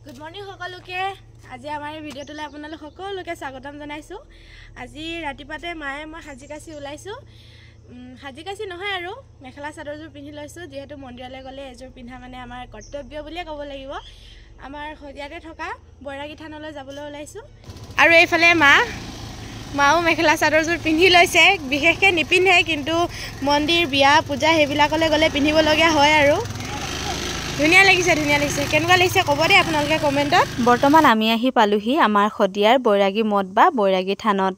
Good morning সকলোকে আজি আমাৰ এই ভিডিঅ'টোলৈ আপোনালোক সকলোকে স্বাগতম জনাইছো। আজি ৰাতিপুৱাতে মায়ে মই সাজি কাচি ওলাইছো। সাজি কাচি নহয় আৰু মেখেলা চাদৰযোৰ পিন্ধি লৈছো, যিহেতু মন্দিৰলৈ গ'লে এযোৰ পিন্ধা মানে আমাৰ কৰ্তব্য বুলিয়ে ক'ব লাগিব। আমাৰ সদিয়াতে থকা বৈৰাগী থানলৈ যাবলৈ ওলাইছো। আৰু এইফালে মাও মেখেলা চাদৰযোৰ পিন্ধি লৈছে, বিশেষকৈ নিপিন্ধে, কিন্তু মন্দিৰ বিয়া পূজা সেইবিলাকলৈ গ'লে পিন্ধিবলগীয়া হয় আৰু ধুনীয়া লাগিছে কেনেকুৱা লাগিছে ক'ব দেই আপোনালোকে কমেণ্টত। বৰ্তমান আমি আহি পালোহি আমাৰ সদিয়াৰ বৈৰাগী মঠ বা বৈৰাগী থানত।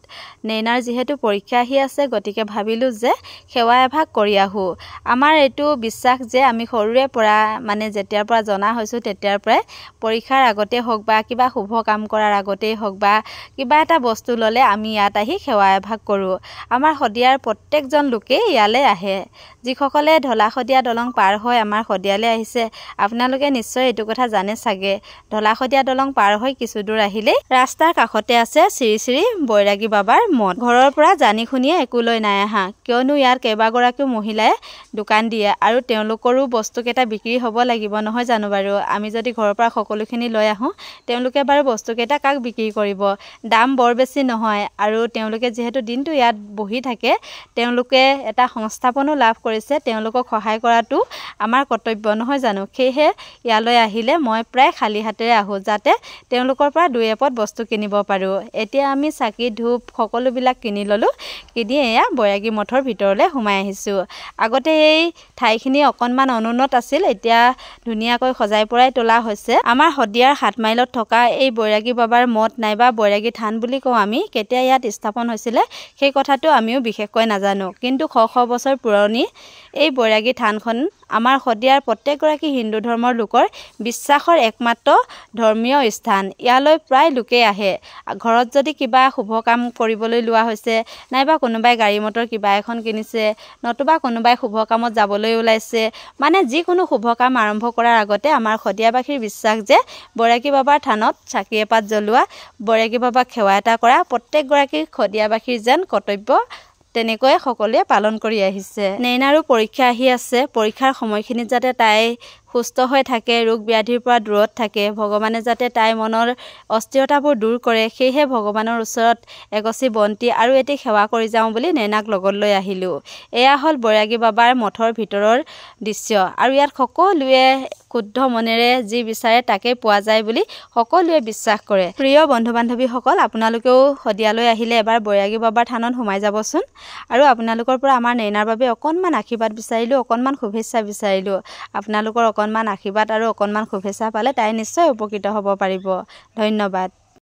নেইনাৰ যিহেতু পৰীক্ষা আহি আছে, গতিকে ভাবিলোঁ যে সেৱা এভাগ কৰি আহোঁ। আমাৰ এইটো বিশ্বাস যে আমি সৰুৰে পৰা মানে যেতিয়াৰ পৰা জনা হৈছোঁ তেতিয়াৰ পৰাই পৰীক্ষাৰ আগতেই হওক বা কিবা শুভ কাম কৰাৰ আগতেই হওক বা কিবা এটা বস্তু ল'লে আমি ইয়াত আহি সেৱা এভাগ কৰোঁ। আমাৰ সদিয়াৰ প্ৰত্যেকজন লোকেই ইয়ালৈ আহে। যিসকলে ঢলা শদিয়া দলং পাৰ হৈ আমাৰ সদিয়ালৈ আহিছে, আপোনালোকে নিশ্চয় এইটো কথা জানে চাগে। ঢলা শদিয়া দলং পাৰ হৈ কিছু দূৰ আহিলেই ৰাস্তাৰ কাষতে আছে শ্ৰী শ্ৰী বৈৰাগী বাবাৰ মঠ। ঘৰৰ পৰা জানি শুনিয়ে একো লৈ নাই আহা, কিয়নো ইয়াত কেইবাগৰাকীও মহিলাই দোকান দিয়ে আৰু তেওঁলোকৰো বস্তুকেইটা বিক্ৰী হ'ব লাগিব, নহয় জানো বাৰু। আমি যদি ঘৰৰ পৰা সকলোখিনি লৈ আহোঁ, তেওঁলোকে বাৰু বস্তুকেইটা কাক বিক্ৰী কৰিব। দাম বৰ বেছি নহয়, আৰু তেওঁলোকে যিহেতু দিনটো ইয়াত বহি থাকে, তেওঁলোকে এটা সংস্থাপনো লাভ কৰিছে। তেওঁলোকক সহায় কৰাটো আমাৰ কৰ্তব্য, নহয় জানো। সেয়েহে ইয়ালৈ আহিলে মই প্ৰায় খালী হাতেৰে আহোঁ, যাতে তেওঁলোকৰ পৰা দুই এপদ বস্তু কিনিব পাৰোঁ। এতিয়া আমি চাকি ধূপ সকলোবিলাক কিনি ল'লোঁ, কিনি এয়া বৈৰাগী মঠৰ ভিতৰলৈ সোমাই আহিছোঁ। আগতে এই ঠাইখিনি অকণমান অনুন্নত আছিল, এতিয়া ধুনীয়াকৈ সজাই পৰাই তোলা হৈছে। আমাৰ সদিয়াৰ 7 মাইলত থকা এই বৈৰাগী বাবাৰ মঠ নাইবা বৈৰাগী থান বুলি কওঁ আমি, কেতিয়া ইয়াত স্থাপন হৈছিলে সেই কথাটো আমিও বিশেষকৈ নাজানো, কিন্তু শ বছৰ পুৰণি এই বৈৰাগী থানখন আমাৰ সদিয়াৰ প্ৰত্যেকগৰাকী হিন্দু ধৰ্মৰ লোকৰ বিশ্বাসৰ একমাত্ৰ ধৰ্মীয় স্থান। ইয়ালৈ প্ৰায় লোকেই আহে। ঘৰত যদি কিবা শুভ কাম কৰিবলৈ লোৱা হৈছে, নাইবা কোনোবাই গাড়ী মটৰ কিবা এখন কিনিছে, নতুবা কোনোবাই শুভ কামত যাবলৈ ওলাইছে, মানে যিকোনো শুভ কাম আৰম্ভ কৰাৰ আগতে আমাৰ সদিয়াবাসীৰ বিশ্বাস যে বৈৰাগী বাবাৰ থানত চাকি এপাত জ্বলোৱা, বৈৰাগী বাবাক সেৱা এটা কৰা প্ৰত্যেকগৰাকী সদিয়াবাসীৰ যেন কৰ্তব্য, তেনেকৈয়ে সকলোৱে পালন কৰি আহিছে। নেইনাৰো পৰীক্ষা আহি আছে। পৰীক্ষাৰ সময়খিনিত যাতে তাই সুস্থ হৈ থাকে, ৰোগ ব্যাধিৰ পৰা দূৰত থাকে, ভগৱানে যাতে তাইৰ মনৰ অস্থিৰতাবোৰ দূৰ কৰে, সেয়েহে ভগৱানৰ ওচৰত এগছি বন্তি আৰু এটি সেৱা কৰি যাওঁ বুলি নেইনাক লগত লৈ আহিলোঁ। এয়া হ'ল বৈৰাগী বাবাৰ মঠৰ ভিতৰৰ দৃশ্য, আৰু ইয়াত সকলোৱে শুদ্ধ মনেৰে যি বিচাৰে তাকেই পোৱা যায় বুলি সকলোৱে বিশ্বাস কৰে। প্ৰিয় বন্ধু বান্ধৱীসকল, আপোনালোকেও সদিয়ালৈ আহিলে এবাৰ বৈৰাগী বাবাৰ থানত সোমাই যাবচোন। আৰু আপোনালোকৰ পৰা আমাৰ নেইনাৰ বাবে অকণমান আশীৰ্বাদ বিচাৰিলোঁ, অকণমান শুভেচ্ছা বিচাৰিলোঁ। আপোনালোকৰ অকণমান আশীৰ্বাদ আৰু অকণমান শুভেচ্ছা পালে তাই নিশ্চয় উপকৃত হ'ব পাৰিব। ধন্যবাদ।